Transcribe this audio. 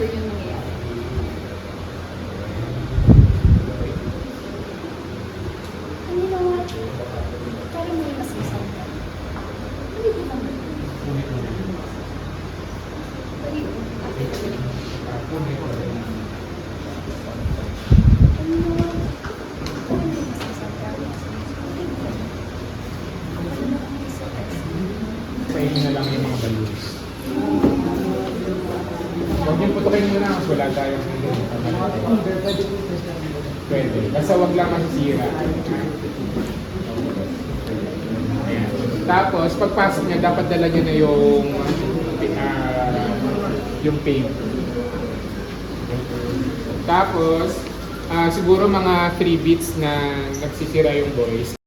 never yun nangyayari. And you know what? Parang may masisang ka. Hindi ko naman. Pero yun, after the wedding. And you know what? Parang may masisang ka. Painin na lang yung mga balloons. Huwag yung putukin muna kasi wala tayong pwede. Basta huwag lang masisira. Ayan. Tapos, pagpasok niya, dapat dala niyo na yung paint. Tapos, siguro mga 3 bits na nagsisira yung boys.